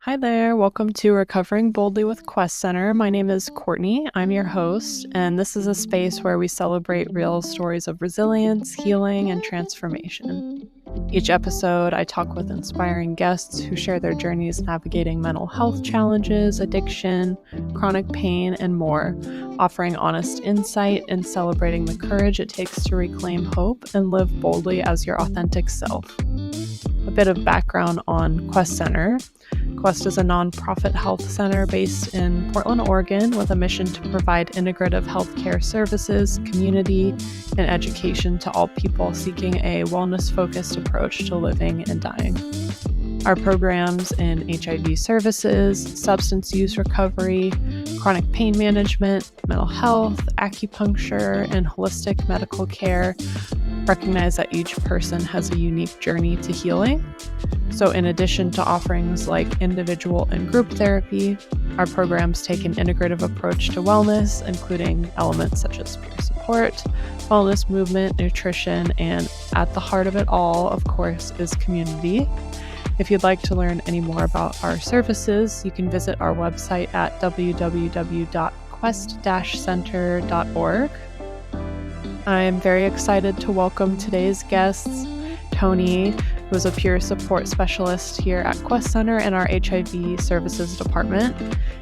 Hi there, welcome to Recovering Boldly with Quest Center. My name is Courtney. I'm your host, and this is a space where we celebrate real stories of resilience, healing, and transformation. Each episode, I talk with inspiring guests who share their journeys navigating mental health challenges, addiction, chronic pain, and more, offering honest insight and celebrating the courage it takes to reclaim hope and live boldly as your authentic self. A bit of background on Quest Center. Quest is a nonprofit health center based in Portland, Oregon, with a mission to provide integrative healthcare services, community, and education to all people seeking a wellness-focused approach to living and dying. Our programs in HIV services, substance use recovery, chronic pain management, mental health, acupuncture, and holistic medical care recognize that each person has a unique journey to healing. So in addition to offerings like individual and group therapy, our programs take an integrative approach to wellness, including elements such as peer support, wellness movement, nutrition, and at the heart of it all, of course, is community. If you'd like to learn any more about our services, you can visit our website at www.quest-center.org. I'm very excited to welcome today's guests, Tony, who is a peer support specialist here at Quest Center in our HIV services department.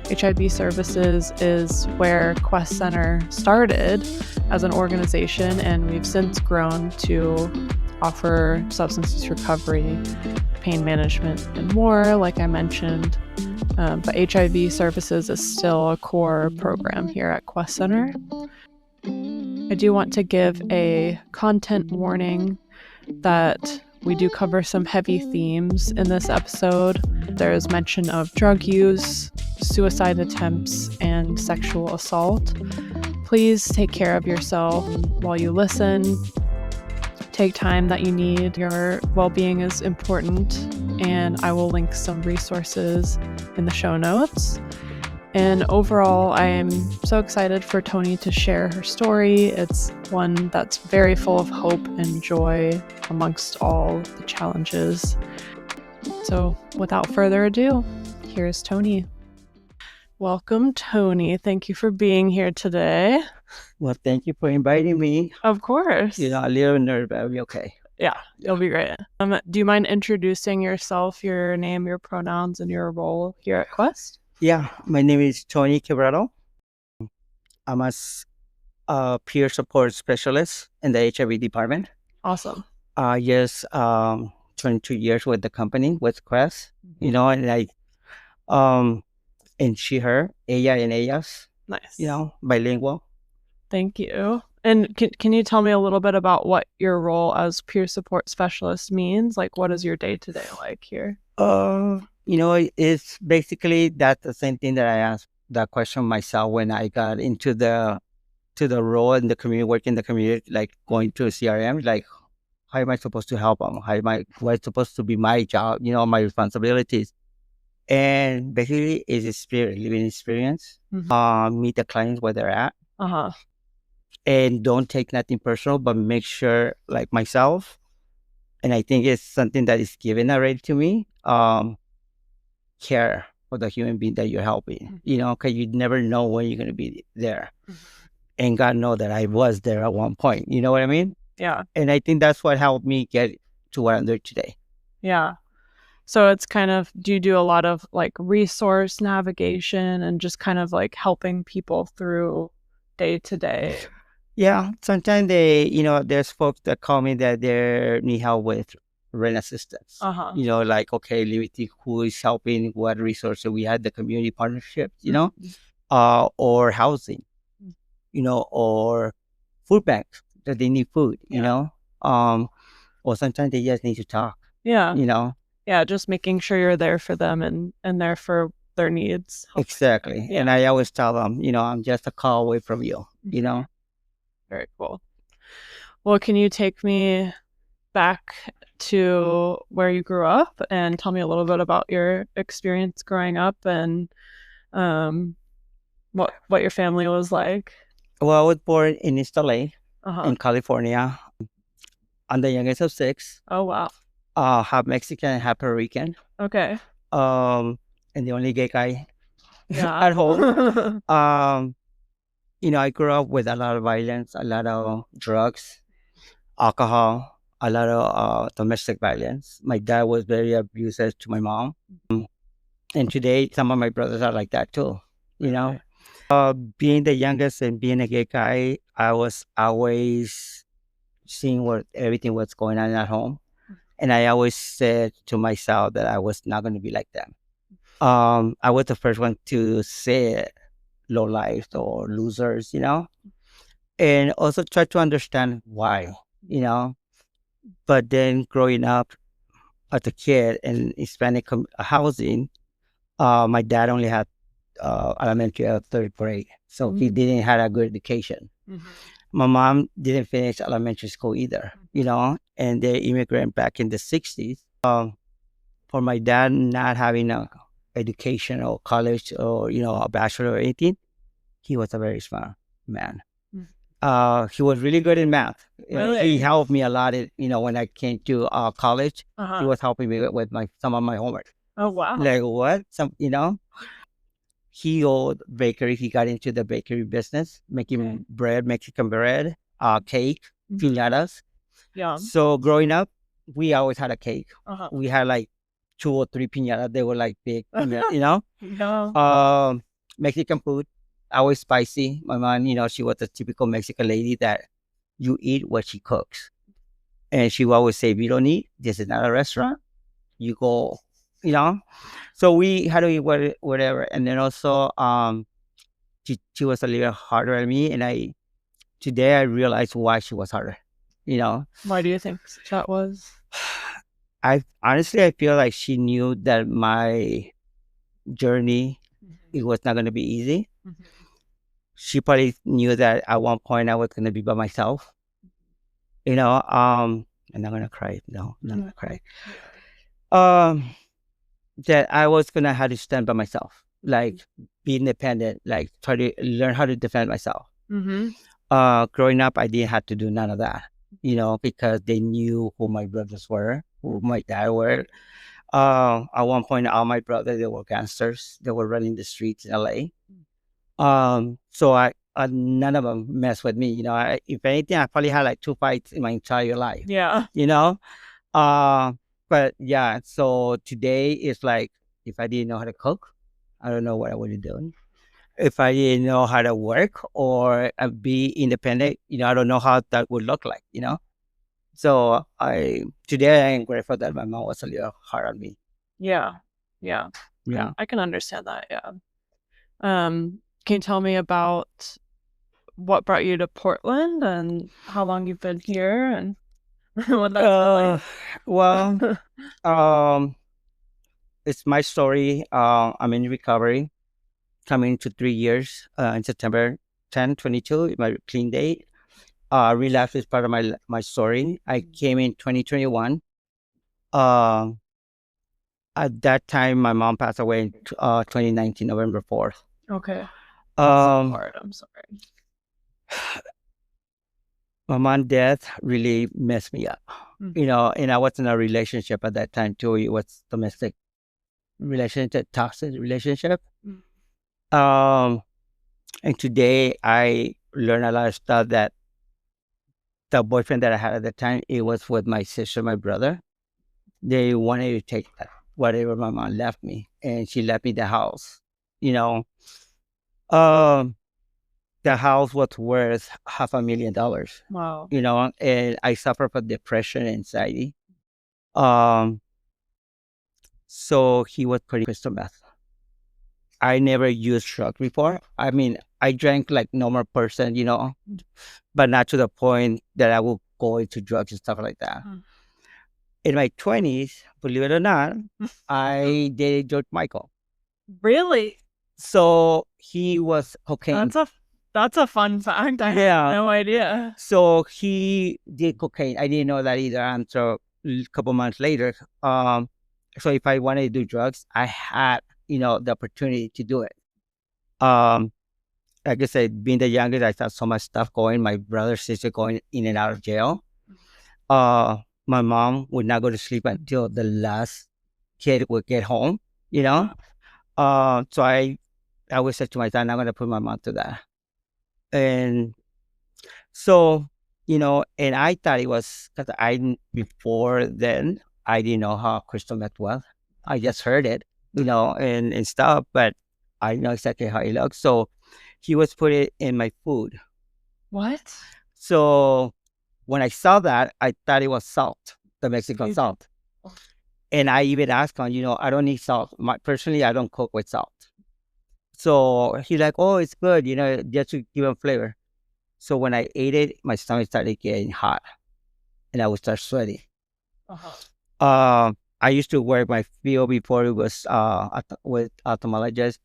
HIV services is where Quest Center started as an organization, and we've since grown to offer substance use recovery, pain management, and more, like I mentioned. But HIV services is still a core program here at Quest Center. I do want to give a content warning that we do cover some heavy themes in this episode. There is mention of drug use, suicide attempts, and sexual assault. Please take care of yourself while you listen. Take time that you need. Your well-being is important, and I will link some resources in the show notes. And overall, I am so excited for Tony to share her story. It's one that's very full of hope and joy amongst all the challenges. So without further ado, here's Tony. Welcome, Tony. Thank you for being here today. Well, thank you for inviting me. Of course. A little nervous, but I'll be okay. Yeah, you'll be great. Do you mind introducing yourself, your name, your pronouns, and your role here at Quest? Yeah, my name is Tony Quebrado. I'm a peer support specialist in the HIV department. Awesome. Yes, 22 years with the company, with Quest, and and she, her, ella and ellas. Nice. Bilingual. Thank you. And can you tell me a little bit about what your role as peer support specialist means? Like, what is your day-to-day like here? It's basically that's the same thing that I asked that question myself when I got into the role in the community, working in the community, like going to CRM, like how am I supposed to help them? What's supposed to be my job? My responsibilities. And basically, it's living experience. Mm-hmm. Meet the clients where they're at. And don't take nothing personal, but make sure, like myself, and I think it's something that is given already to me, care for the human being that you're helping, because you never know when you're going to be there. Mm-hmm. And God knows that I was there at one point, you know what I mean? Yeah. And I think that's what helped me get to where I'm there today. Yeah. So it's kind of, do you do a lot of like resource navigation and just kind of like helping people through day to day? Yeah. Sometimes there's folks that call me that they need help with rent assistance. Like, okay, Liberty, who is helping, what resources we had, the community partnership, or housing, or food banks that they need food, or sometimes they just need to talk. Yeah. Yeah, just making sure you're there for them and there for their needs. Exactly. Yeah. And I always tell them, I'm just a call away from you, Very cool. Well, can you take me back to where you grew up and tell me a little bit about your experience growing up and what your family was like? Well, I was born in East LA, in California. I'm the youngest of 6. Oh, wow. Half Mexican and half Puerto Rican. Okay. And and the only gay guy Yeah. at home. I grew up with a lot of violence, a lot of drugs, alcohol, a lot of domestic violence. My dad was very abusive to my mom. And today, some of my brothers are like that too, you know? Being the youngest and being a gay guy, I was always seeing what everything was going on at home. And I always said to myself that I was not going to be like them. I was the first one to say it, low life or losers, and also try to understand why, you know. But then growing up as a kid in Hispanic housing, my dad only had elementary or third grade, so he didn't have a good education. My mom didn't finish elementary school either, and they immigrated back in the 60s. For my dad not having a education or college or, a bachelor or anything, he was a very smart man. He was really good in math. Really? He helped me a lot. When I came to college, Uh-huh. he was helping me with some of my homework. Oh, wow. Like what? He owned bakery. He got into the bakery business, making bread, Mexican bread, cake, piñatas. Yeah. So growing up, we always had a cake. Uh-huh. We had like 2 or 3 piñatas. They were like big, Yeah. Mexican food, always spicy. My mom, she was a typical Mexican lady that you eat what she cooks. And she would always say, if you don't eat, this is not a restaurant. You go, So we had to eat whatever. And then also, she was a little harder than me. And today I realized why she was harder, Why do you think that was? I feel like she knew that my journey, it was not going to be easy. She probably knew that at one point I was going to be by myself. I'm not going to cry. No, I'm not going to cry. That I was going to have to stand by myself, like be independent, like try to learn how to defend myself. Growing up, I didn't have to do none of that, because they knew who my brothers were, who my dad were. At one point, all my brothers, they were gangsters. They were running the streets in LA. So none of them messed with me. If anything, I probably had like 2 fights in my entire life. Yeah. But yeah, so today it's like, if I didn't know how to cook, I don't know what I would be doing. If I didn't know how to work or be independent, I don't know how that would look like, So today I am grateful that my mom was a little hard on me. Yeah. Yeah. Yeah. I can understand that. Yeah. Can you tell me about what brought you to Portland and how long you've been here and what that's like? Well, it's my story. I'm in recovery, coming into 3 years in September 10, 22, my clean date. Relapse is part of my story. I came in 2021. At that time, my mom passed away in 2019, November 4th. Okay. That's hard. I'm sorry. My mom's death really messed me up, and I was in a relationship at that time too. It was domestic relationship, toxic relationship. And today I learned a lot of stuff that the boyfriend that I had at the time, it was with my sister, my brother. They wanted to take whatever my mom left me, and she left me the house. The house was worth $500,000. Wow. And I suffer from depression and anxiety. So he was pretty crystal meth. I never used drugs before. I mean, I drank like normal person, but not to the point that I would go into drugs and stuff like that. In my 20s, believe it or not, I dated George Michael. Really? So he was cocaine. That's a fun fact. I had no idea. So he did cocaine. I didn't know that either until a couple months later. So if I wanted to do drugs, I had, the opportunity to do it. Like I said, being the youngest, I saw so much stuff going. My brother, sister going in and out of jail. My mom would not go to sleep until the last kid would get home, So I always said to myself, I'm not going to put my mouth to that. And so, and I thought it was because before then, I didn't know how crystal meth was. I just heard it, and stuff, but I know exactly how it looks. So he was putting it in my food. What? So when I saw that, I thought it was salt, the Mexican You- salt. And I even asked him, I don't need salt. Personally, I don't cook with salt. So he's like, oh, it's good, just to give him flavor. So when I ate it, my stomach started getting hot and I would start sweating. I used to work my field before it was with ophthalmologist,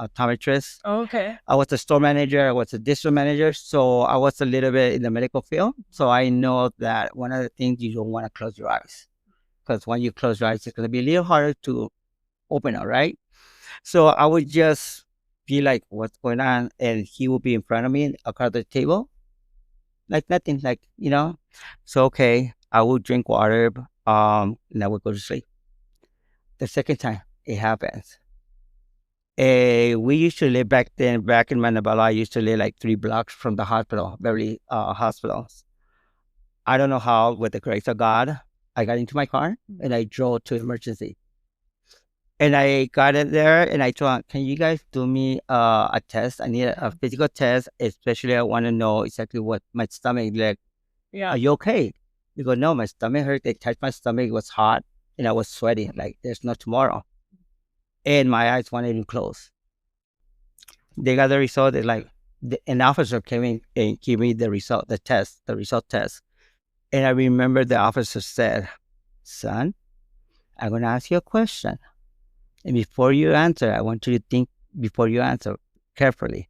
optometrist. Okay. I was a store manager. I was a district manager. So I was a little bit in the medical field. So I know that one of the things you don't want to close your eyes, because when you close your eyes, it's going to be a little harder to open it, right? So I would just be like, what's going on? And he would be in front of me across the table, like nothing, So, okay, I would drink water, and I would go to sleep. The second time it happens, we used to live back in Manabala. I used to live like 3 blocks from the hospital, Beverly hospitals. I don't know how, with the grace of God, I got into my car and I drove to emergency. And I got it there and I told him, can you guys do me a test? I need a physical test, especially I want to know exactly what my stomach like. Yeah. Are you okay? He goes, no, my stomach hurt. They touched my stomach. It was hot and I was sweating like there's no tomorrow. And my eyes wanted to close. They got the result. They're like, an officer came in and gave me the result test. And I remember the officer said, son, I'm going to ask you a question. And before you answer, I want you to think before you answer carefully.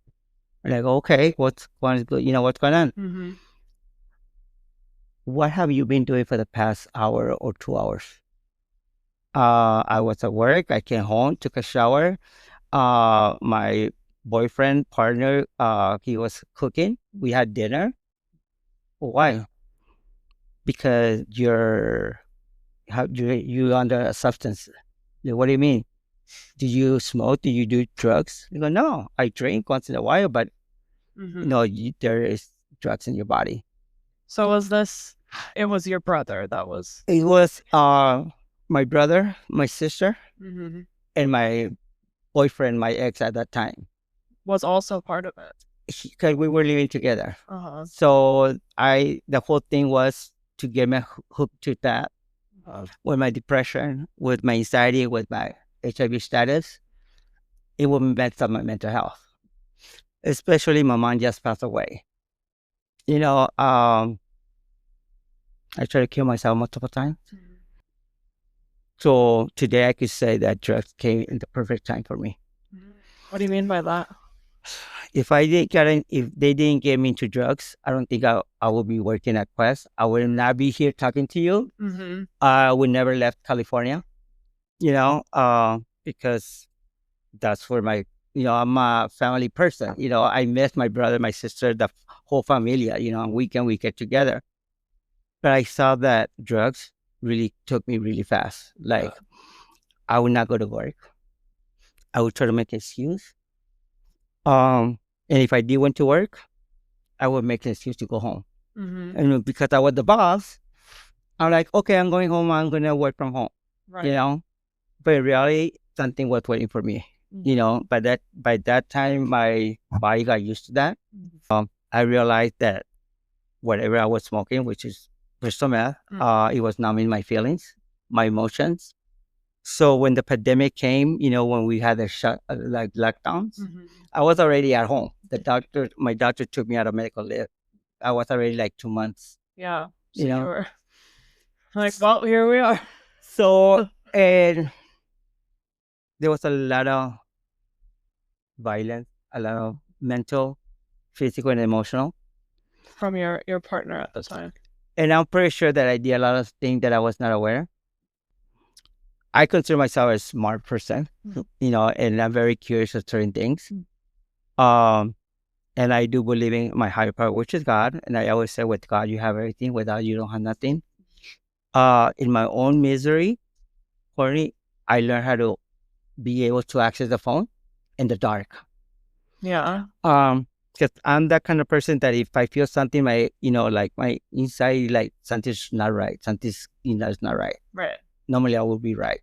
I'm like, okay, what's going on? Mm-hmm. What have you been doing for the past hour or 2 hours? I was at work. I came home, took a shower. My boyfriend, partner, he was cooking. We had dinner. Why? Because you're under a substance. Like, what do you mean? Do you smoke? Do you do drugs? You go, no, I drink once in a while, but there is drugs in your body. So it was your brother that was? It was my brother, my sister, Mm-hmm. and my boyfriend, my ex at that time. Was also part of it. Because we were living together. Uh-huh. So the whole thing was to get me hooked to that. With my depression, with my anxiety, with my HIV status, it would mess up my mental health. Especially my mom just passed away. I tried to kill myself multiple times. So today I could say that drugs came in the perfect time for me. What do you mean by that? If they didn't get me into drugs, I don't think I would be working at Quest. I would not be here talking to you. Mm-hmm. I would never left California, because that's where I'm a family person. I miss my brother, my sister, the whole familia, on weekend we get together. But I saw that drugs really took me really fast. Like, I would not go to work. I would try to make an excuse. And if I did went to work, I would make an excuse to go home. Mm-hmm. And because I was the boss, I'm like, okay, I'm going home. I'm going to work from home, Right. But in reality, something was waiting for me. By that time, my body got used to that. I realized that whatever I was smoking, which is crystal meth, it was numbing my feelings, my emotions. So when the pandemic came, when we had the lockdowns, I was already at home. My doctor took me out of medical leave. I was already like 2 months. Yeah. So you were like, well, here we are. So, and there was a lot of violence, a lot of mental, physical, and emotional. From your partner at the time. And I'm pretty sure that I did a lot of things that I was not aware. I consider myself a smart person, and I'm very curious of certain things. And I do believe in my higher power, which is God. And I always say, with God, you have everything. Without you don't have nothing. In my own misery, Courtney, I learned how to be able to access the phone in the dark. Yeah. Because I'm that kind of person that if I feel something, my like my inside, like something's not right, something's is not right. Right. Normally, I will be right.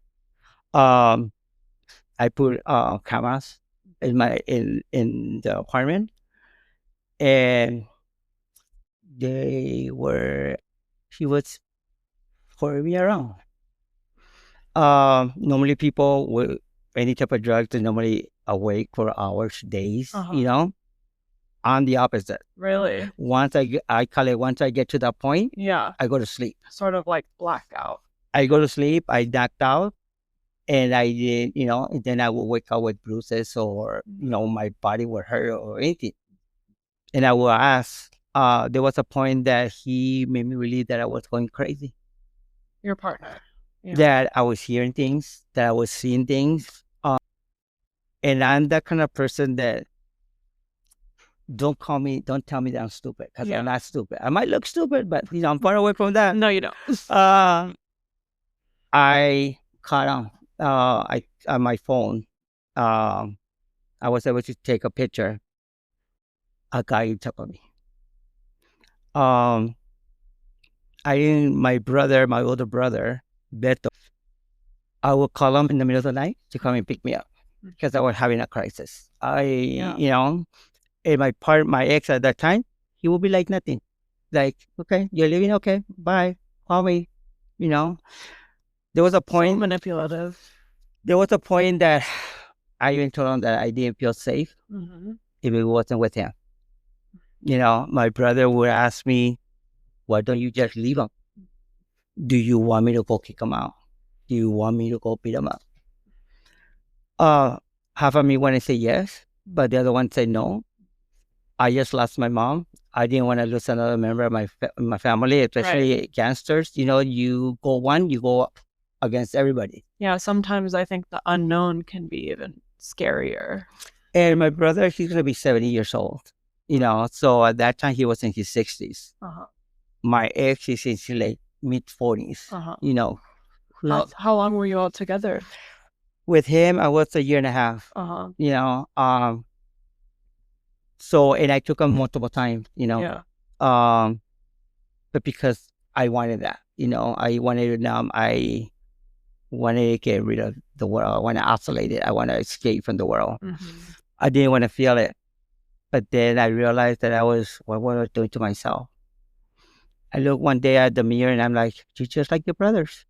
I put cameras in the apartment, and she was following me around. Normally people with any type of drugs, they're normally awake for hours, days. I'm the opposite. Really? I call it, once I get to that point, Yeah. I go to sleep. Sort of like blackout. I go to sleep, I knocked out, and I did, and then I will wake up with bruises, or my body will hurt or anything. And I will ask. There was a point that he made me believe that I was going crazy. Your partner. Yeah. That I was hearing things, that I was seeing things. And I'm that kind of person that don't tell me that I'm stupid, because I'm not stupid. I might look stupid, but I'm far away from that. No, you don't. I caught on. On my phone, I was able to take a picture. A guy in top of me. My brother, my older brother, Beto, I would call him in the middle of the night to come and pick me up because I was having a crisis. And my ex at that time, he would be like nothing. Like, okay, you're leaving? Okay, bye. Call me. There was a point. So manipulative. There was a point that I even told him that I didn't feel safe if it wasn't with him. My brother would ask me, why don't you just leave him? Do you want me to go kick him out? Do you want me to go beat him up? Half of me want to say yes, but the other one say no. I just lost my mom. I didn't want to lose another member of my family, especially gangsters. You go one, you go against everybody. Yeah, sometimes I think the unknown can be even scarier. And my brother, he's going to be 70 years old. So at that time, he was in his 60s. My ex is in his late mid-40s. How long were you all together? With him, I was a year and a half. So, and I took him multiple times, but because I wanted that, I wanted to get rid of the world. I want to isolate it. I want to escape from the world. I didn't want to feel it. But then I realized that what was I doing to myself? I look one day at the mirror and I'm like, you're just like your brothers.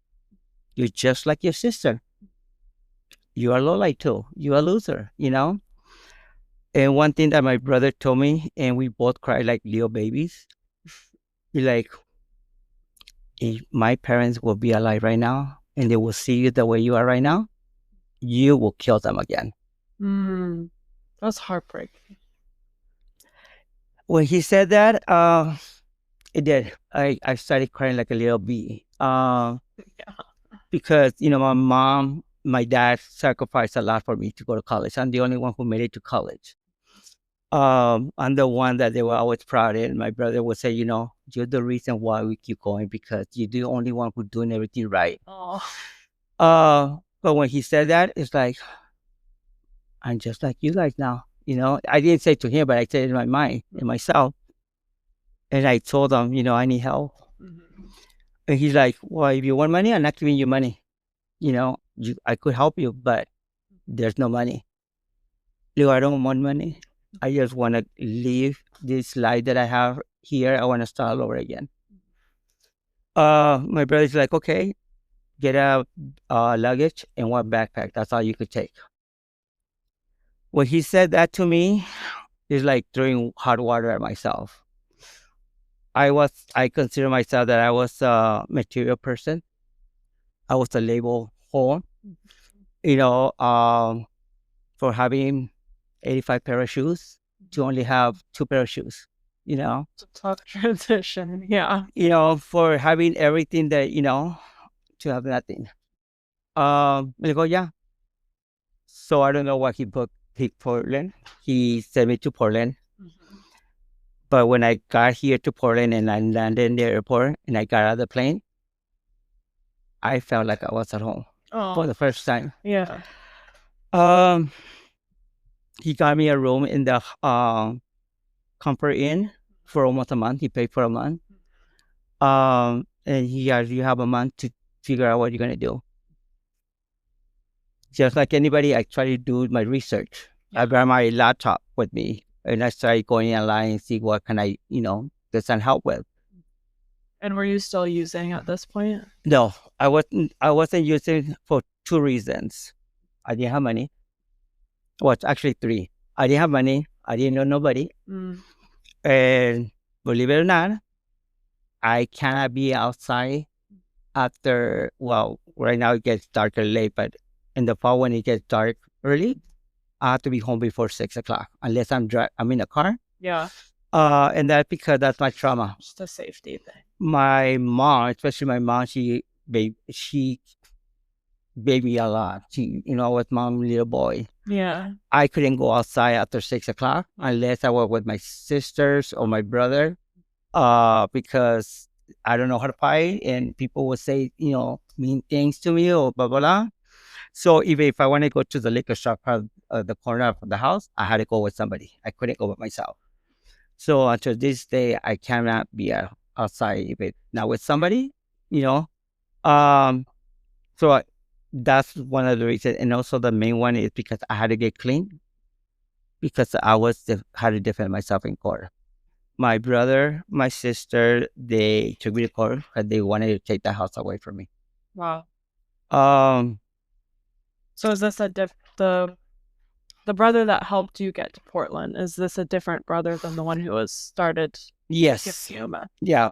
You're just like your sister. You're a lowlight too. You're a loser, And one thing that my brother told me, and we both cried like little babies, he's like, if my parents will be alive right now and they will see you the way you are right now, you will kill them again. That's heartbreaking. When he said that, it did. I started crying like a little bee. Because, my mom, my dad sacrificed a lot for me to go to college. I'm the only one who made it to college. I'm the one that they were always proud of. My brother would say, you're the reason why we keep going, because you're the only one who's doing everything right. But when he said that, it's like, I'm just like you guys now. I didn't say it to him, but I said it in my mind, in myself. And I told him, I need help. And he's like, well, if you want money, I'm not giving you money. I could help you, but there's no money. I don't want money. I just want to leave this life that I have here. I want to start all over again. My brother's like, okay, get a luggage and one backpack. That's all you could take. When he said that to me, it's like throwing hot water at myself. I consider myself that I was a material person. I was a label whore, for having 85 pair of shoes to only have 2 pair of shoes, It's a tough transition, yeah. For having everything that, to have nothing. I go, yeah. So I don't know what he picked Portland. He sent me to Portland. But when I got here to Portland and I landed in the airport and I got out of the plane, I felt like I was at home for the first time. Yeah. Um, he got me a room in the Comfort Inn for almost a month. He paid for a month. And he goes, you have a month to figure out what you're gonna do. Just like anybody, I try to do my research. I brought my laptop with me, and I started going online and see what can I, get some help with. And were you still using at this point? No, I wasn't. I wasn't using for two reasons. I didn't have money. Well, it's actually three. I didn't have money. I didn't know nobody. And believe it or not, I cannot be outside after, well, right now it gets darker late, but in the fall when it gets dark early, I have to be home before 6 o'clock unless I'm in a car. Yeah. And that's because that's my trauma. Just a safety thing. My mom, especially my mom, she baby me a lot. She, I was mom's little boy. Yeah. I couldn't go outside after 6 o'clock unless I was with my sisters or my brother, because I don't know how to fight, and people would say, mean things to me or blah blah blah. So even if I want to go to the liquor shop at the corner of the house, I had to go with somebody. I couldn't go by myself. So until this day, I cannot be outside if it's not with somebody, you know. So that's one of the reasons, and also the main one is because I had to get clean because I had to defend myself in court. My brother, my sister, they took me to court because they wanted to take the house away from me. Wow. Um, So is this the brother that helped you get to Portland? Is this a different brother than the one who was started? yes, yeah.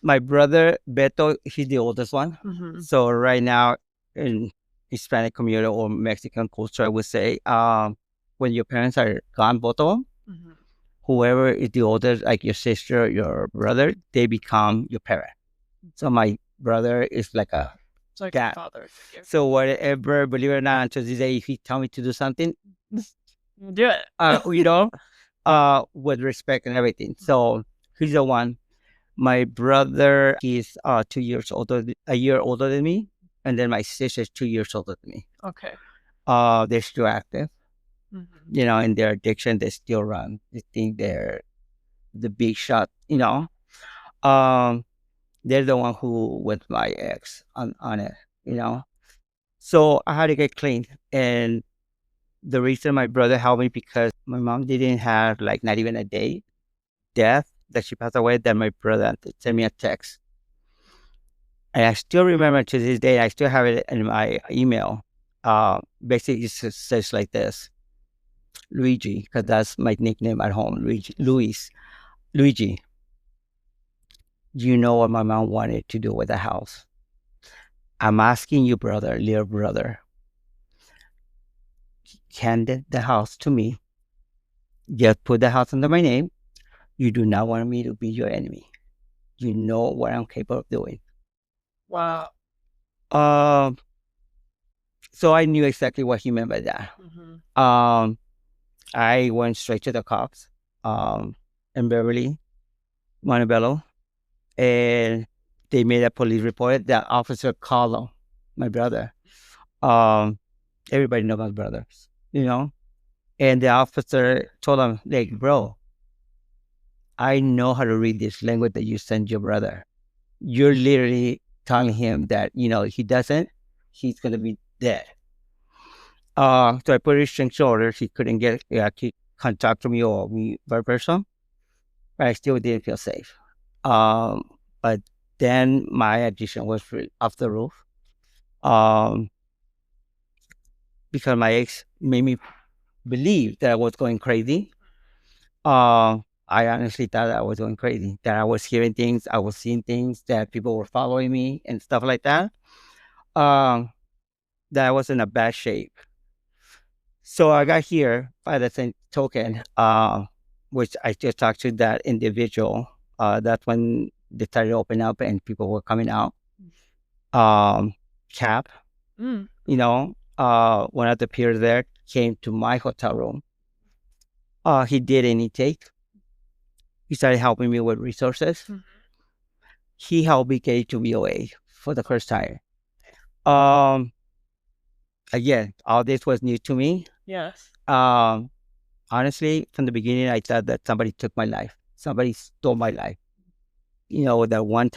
My brother Beto, he's the oldest one. So right now in Hispanic community or Mexican culture, I would say, when your parents are gone, both of them, whoever is the oldest, like your sister, your brother, they become your parent. So my brother is like a dad. Father. So whatever, believe it or not, until this day, if he tell me to do something, do it. With respect and everything. So he's the one. My brother, he's 2 years older, a year older than me, and then my sister's 2 years older than me. Okay. They're still active. In their addiction, they still run. They think they're the big shot. They're the one who with my ex on it. So I had to get clean, and the reason my brother helped me because my mom didn't have like not even a day death that she passed away. That my brother sent me a text, and I still remember to this day. I still have it in my email. Basically, it says like this: Luigi, because that's my nickname at home. Luigi. You know what my mom wanted to do with the house. I'm asking you, little brother, hand the house to me. Just put the house under my name. You do not want me to be your enemy. You know what I'm capable of doing. Wow. So I knew exactly what he meant by that. I went straight to the cops in Beverly, Montebello, and they made a police report. The officer called him, my brother. Everybody knows my brothers, and the officer told him, like, bro, I know how to read this language that you sent your brother. You're literally telling him that, he doesn't, he's going to be dead. So I put restriction orders. He couldn't get contact me or me by person, but I still didn't feel safe. But then my addiction was off the roof. Because my ex made me believe that I was going crazy. I honestly thought I was going crazy, that I was hearing things, I was seeing things, that people were following me and stuff like that. That I was in a bad shape. So I got here by the same token, which I just talked to that individual. That's when they started opening up and people were coming out. Cap, one of the peers there came to my hotel room. He did an intake. He started helping me with resources. He helped me get to VOA for the first time. again, all this was new to me. Yes. Honestly, from the beginning, I thought that somebody took my life. Somebody stole my life. That one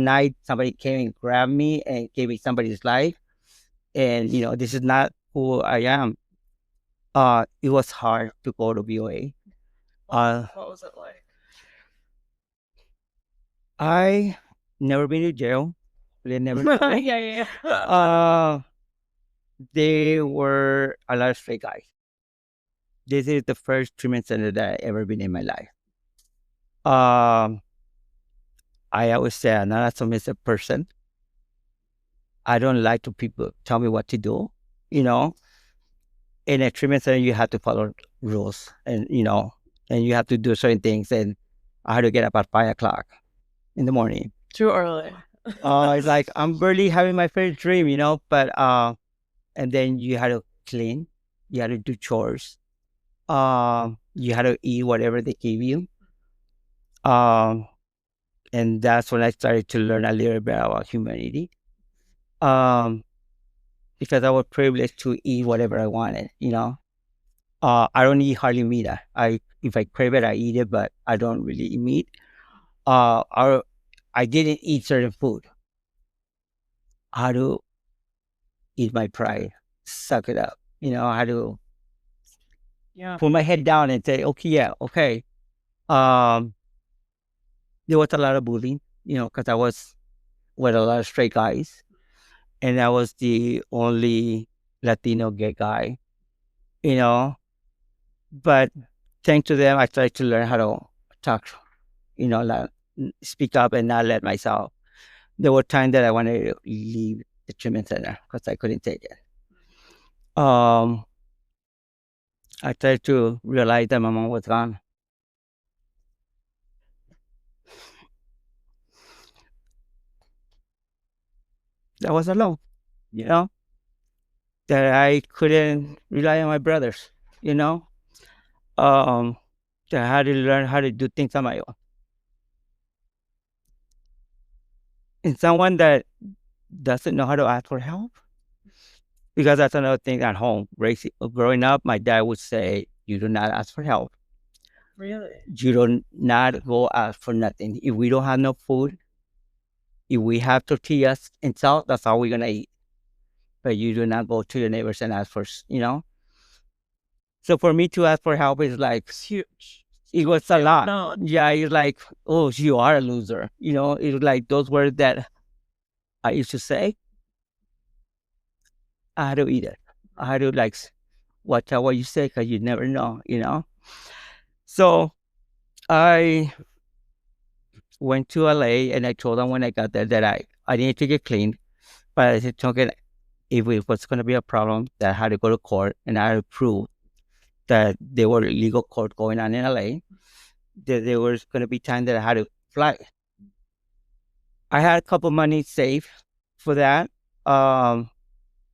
night, somebody came and grabbed me and gave me somebody's life. And, this is not who I am. It was hard to go to VOA. What was it like? I never been to jail. They never. Yeah. There were a lot of straight guys. This is the first treatment center that I ever been in my life. I always say I'm not a submissive person. I don't like to people tell me what to do. In a treatment center, you have to follow rules, and you have to do certain things. And I had to get up at 5 o'clock in the morning. Too early. It's like I'm barely having my first dream, But and then you had to clean, you had to do chores, you had to eat whatever they give you. And that's when I started to learn a little bit about humanity. Because I was privileged to eat whatever I wanted, I don't eat hardly meat. If I crave it, I eat it, but I don't really eat meat. I didn't eat certain food. I had to eat my pride, suck it up. I had to put my head down and say, okay, yeah, okay. There was a lot of bullying, because I was with a lot of straight guys, and I was the only Latino gay guy, But thanks to them, I started to learn how to talk, speak up and not let myself. There were times that I wanted to leave the treatment center because I couldn't take it. I started to realize that my mom was gone. I was alone, that I couldn't rely on my brothers, that I had to learn how to do things on my own. And someone that doesn't know how to ask for help, because that's another thing at home. Growing up, my dad would say, "You do not ask for help. Really? You do not go ask for nothing. If we don't have no food, if we have tortillas and salt, that's all we're gonna eat. But you do not go to your neighbors and ask for, So for me to ask for help is like It's huge. it was a lot. No. Yeah, it's like, oh, you are a loser. It was like those words that I used to say. I had to eat it. I had to watch out what you say because you never know. So I went to LA and I told them when I got there that I needed to get clean. But I said, okay, if it was going to be a problem, that I had to go to court and I had to prove that there were legal court going on in LA, that there was going to be time that I had to fly. I had a couple money saved for that.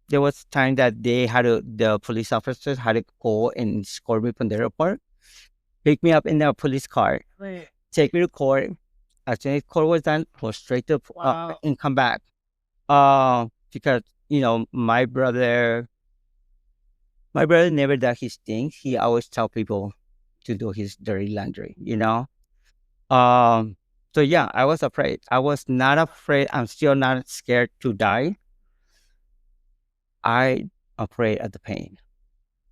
There was time that the police officers had to go and escort me from the airport, pick me up in their police car, take me to court. As soon as court was done, go straight to and come back. Because my brother never does his things. He always tell people to do his dirty laundry. So yeah, I was afraid. I was not afraid. I'm still not scared to die. I afraid of the pain.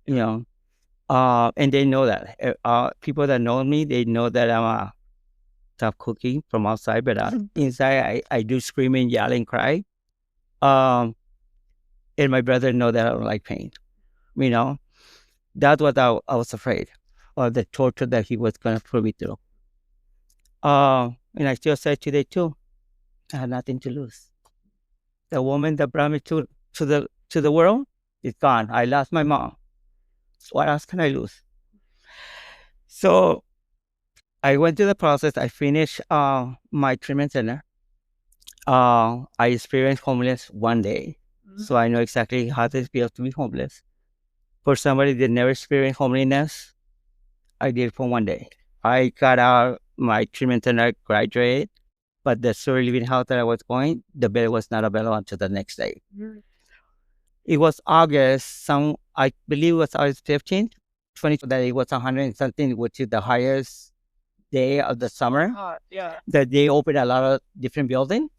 And they know that. People that know me, they know that I'm a tough cookie from outside, but inside I do scream and yell and cry. And my brother know that I don't like pain. That's what I was afraid of, the torture that he was gonna put me through. And I still say today too, I had nothing to lose. The woman that brought me to the world is gone. I lost my mom. What else can I lose? So I went through the process. I finished my treatment center. I experienced homeless one day, so I know exactly how it feels to be homeless. For somebody that never experienced homelessness, I did it for one day. I got out my treatment center, graduated, but the senior living house that I was going, the bed was not available until the next day. It was August, I believe it was August 15th, 20, that it was 100 and something, which is the highest day of the summer. Hot, yeah. That they opened a lot of different buildings.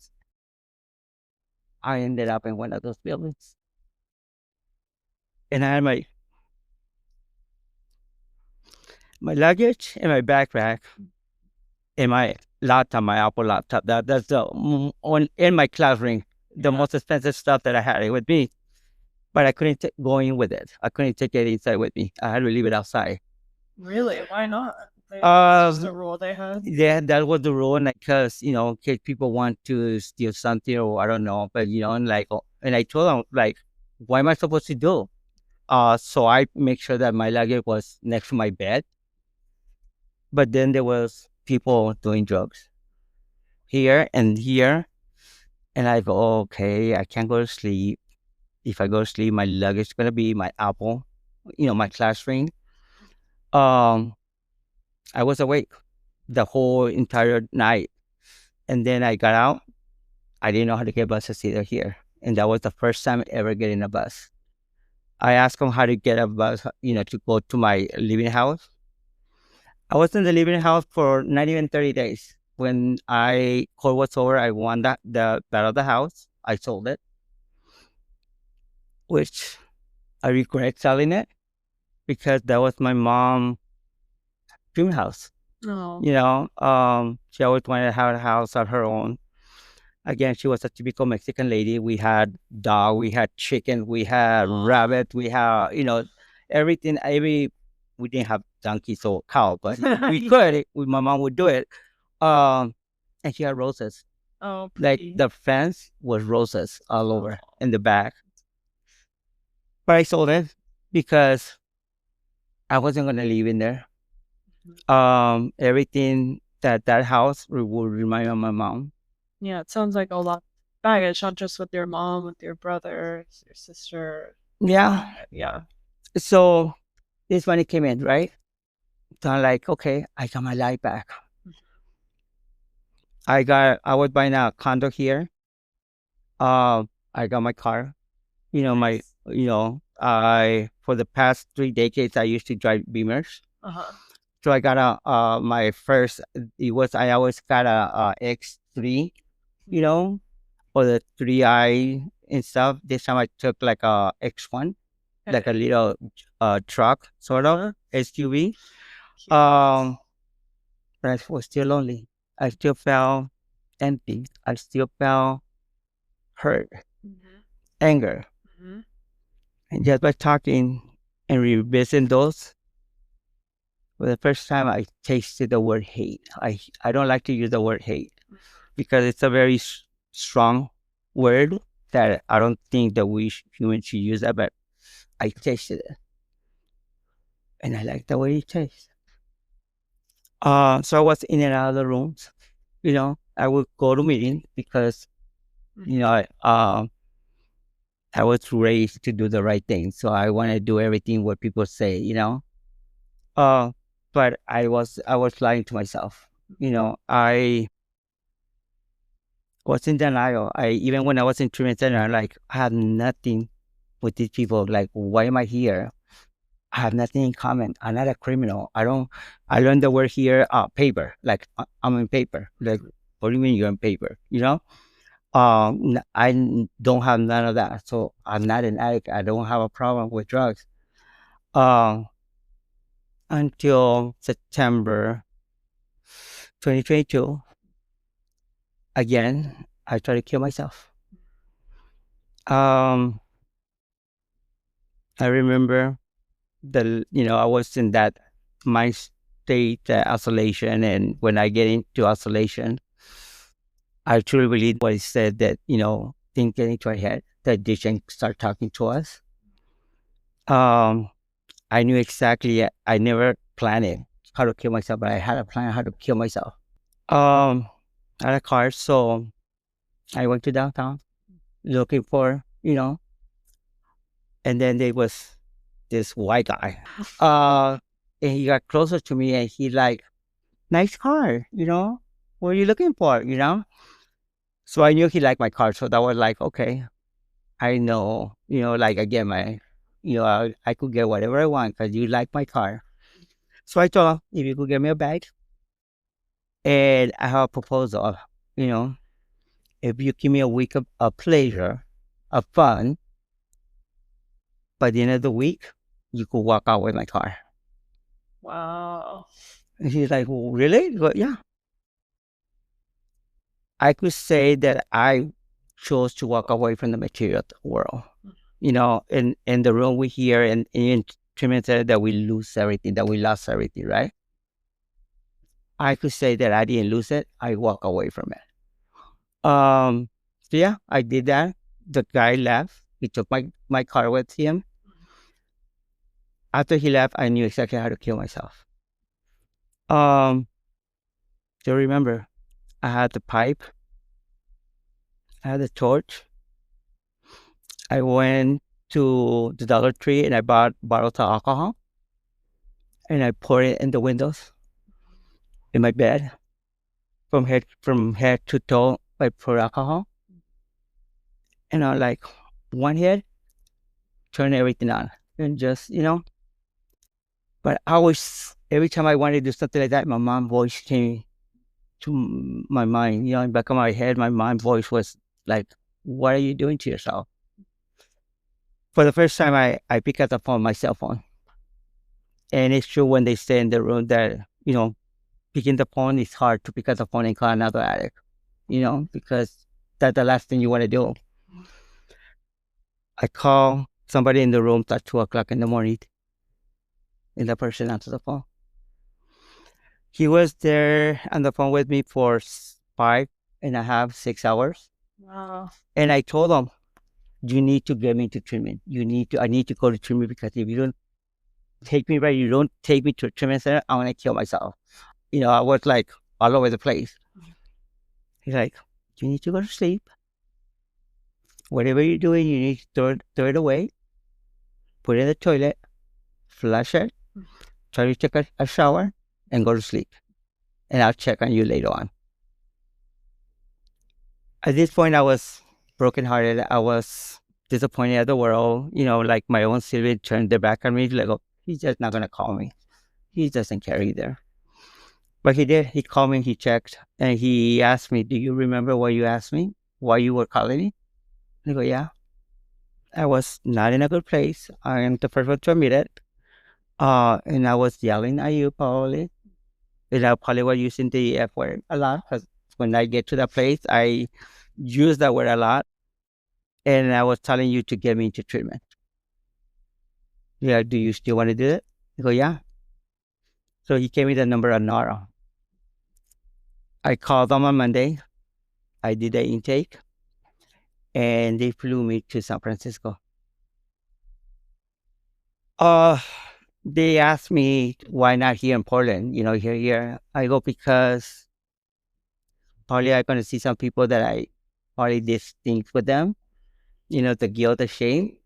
I ended up in one of those buildings. And I had my luggage and my backpack and my laptop, my Apple laptop. That's the on in my class ring, the most expensive stuff that I had with me. But I couldn't go in with it. I couldn't take it inside with me. I had to leave it outside. Really? Why not? Just a rule they had. Yeah, that was the rule, because in case people want to steal something, or I don't know, but and and I told them, like, what am I supposed to do? So I make sure that my luggage was next to my bed. But then there was people doing drugs here and here, and I go, okay, I can't go to sleep. If I go to sleep, my luggage is gonna be my Apple, my class ring. Um, I was awake the whole entire night, and then I got out. I didn't know how to get buses either here, and that was the first time ever getting a bus. I asked him how to get a bus, to go to my living house. I was in the living house for not even 30 days. When court was over, I won the battle of the house. I sold it, which I regret selling it, because that was my mom's dream house. No. She always wanted to have a house of her own. Again, she was a typical Mexican lady. We had dog, we had chicken, we had rabbit, we had, everything. We didn't have donkeys or cow, but we could. My mom would do it. And she had roses. Oh, Like pretty. the fence was roses all over in the back. But I sold it because I wasn't gonna live in there. Everything that house would remind me of my mom. Yeah, it sounds like a lot of baggage, not just with your mom, with your brother, your sister. Yeah. Yeah. So this money came in, right? So I'm like, okay, I got my life back. I was buying a condo here. I got my car. I for the past 3 decades I used to drive Beamers. So I got my first. I always got a X3, or the 3i and stuff. This time I took like a X1, like a little truck sort of SUV. But I was still lonely. I still felt empty. I still felt hurt, anger. And just by talking and revisiting those, for the first time I tasted the word hate. I don't like to use the word hate because it's a very strong word that I don't think that we humans should use that, but I tasted it. And I like the way it tastes. So I was in and out of the rooms. I would go to meetings because, I was raised to do the right thing. So I want to do everything what people say, but I was lying to myself. I was in denial. Even when I was in treatment center, I have nothing with these people. Like, why am I here? I have nothing in common. I'm not a criminal. I learned the word here, paper. Like, I'm in paper. Like, what do you mean you're in paper? I don't have none of that. So I'm not an addict. I don't have a problem with drugs. Until September 2022, again, I tried to kill myself. I remember I was in that mind state, isolation, and when I get into isolation, I truly believe what he said, that things get into our head, that they can start talking to us. I knew exactly. I never planned it, how to kill myself, but I had a plan how to kill myself. I had a car, so I went to downtown looking for, and then there was this white guy. And he got closer to me and he like, nice car, what are you looking for, So I knew he liked my car. So that was like, okay. I know, like again, I could get whatever I want because you like my car. So I told him, if you could get me a bag, and I have a proposal, you know, if you give me a week of pleasure, of fun, by the end of the week, you could walk out with my car. Wow. And he's like, well, really? I go, yeah. I could say that I chose to walk away from the material world. In the room we hear and in treatment center that we lose everything, that we lost everything, right? I could say that I didn't lose it. I walk away from it. So yeah, I did that. The guy left. He took my car with him. After he left, I knew exactly how to kill myself. Um, do you remember? I had the pipe. I had the torch. I went to the Dollar Tree and I bought bottles of alcohol and I poured it in the windows in my bed from head to toe. I poured alcohol and I like one hit, turn everything on and just But I always every time I wanted to do something like that, my mom voice came to my mind. In the back of my head, my mom voice was like, "What are you doing to yourself?" For the first time, I pick up the phone, my cell phone, and it's true when they say in the room that picking the phone is hard to pick up the phone and call another addict, because that's the last thing you want to do. I call somebody in the room at 2 o'clock in the morning, and the person answers the phone. He was there on the phone with me for 5.5, 6 hours. Wow. And I told him, you need to get me to treatment. I need to go to treatment because if you don't take me right, you don't take me to a treatment center, I'm going to kill myself. I was like all over the place. He's like, you need to go to sleep. Whatever you're doing, you need to throw it away, put it in the toilet, flush it, try to take a shower, and go to sleep. And I'll check on you later on. At this point, I was brokenhearted. I was disappointed at the world. Like my own sibling turned their back on me. Like, oh, he's just not going to call me. He doesn't care either. But he did. He called me, he checked, and he asked me, do you remember what you asked me? Why you were calling me? I go, yeah. I was not in a good place. I am the first one to admit it. And I was yelling at you probably. And I probably was using the F word a lot because when I get to that place, I use that word a lot. And I was telling you to get me into treatment. Yeah, do you still want to do it? I go, yeah. So he gave me the number of NARA. I called them on Monday. I did the intake. And they flew me to San Francisco. They asked me why not here in Portland, here. I go because probably I'm going to see some people that I probably did things with them, the guilt, the shame.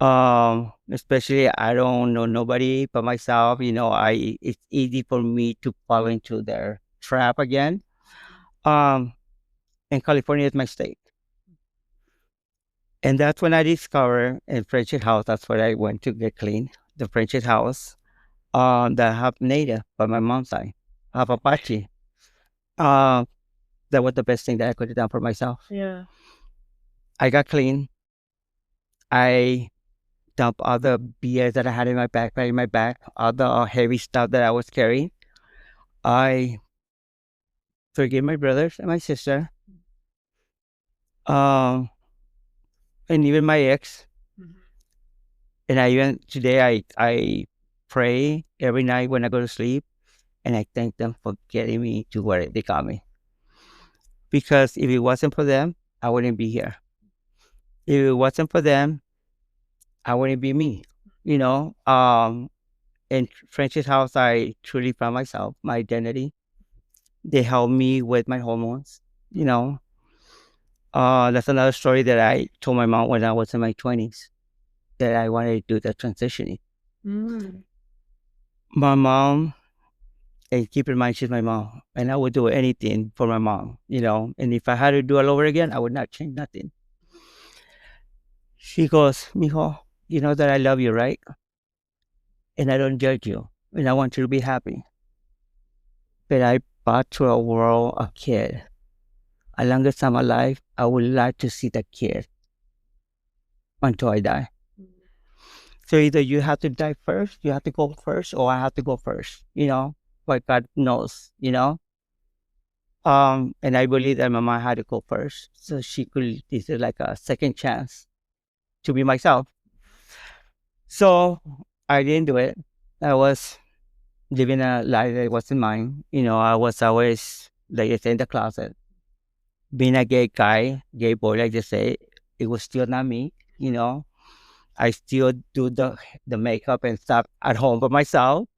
Especially I don't know nobody but myself, it's easy for me to fall into their trap again. And California is my state. And that's when I discovered in Friendship House, that's where I went to get clean. The Friendship House, that have Native by my mom's side, have Apache. That was the best thing that I could have done for myself. Yeah. I got clean. I dumped all the BS that I had in my backpack, all the heavy stuff that I was carrying. I forgave my brothers and my sister, and even my ex. Mhm. And even today, I pray every night when I go to sleep, and I thank them for getting me to where they got me. Because if it wasn't for them, I wouldn't be here. If it wasn't for them, I wouldn't be me. In French's house, I truly found myself, my identity. They helped me with my hormones. That's another story that I told my mom when I was in my 20s, that I wanted to do the transitioning. Mm. My mom, and keep in mind, she's my mom, and I would do anything for my mom, and if I had to do it all over again, I would not change nothing. She goes, "Mijo, you know that I love you, right? And I don't judge you, and I want you to be happy. But I brought to a world a kid. As long as I'm alive, I would like to see the kid until I die. So either you have to die first, you have to go first, or I have to go first. But God knows, And I believe that my mom had to go first, so she could. This is like a second chance to be myself. So I didn't do it. I was living a life that wasn't mine. I was always, like I said, in the closet. Being a gay guy, gay boy, like you say, it was still not me. I still do the makeup and stuff at home by myself,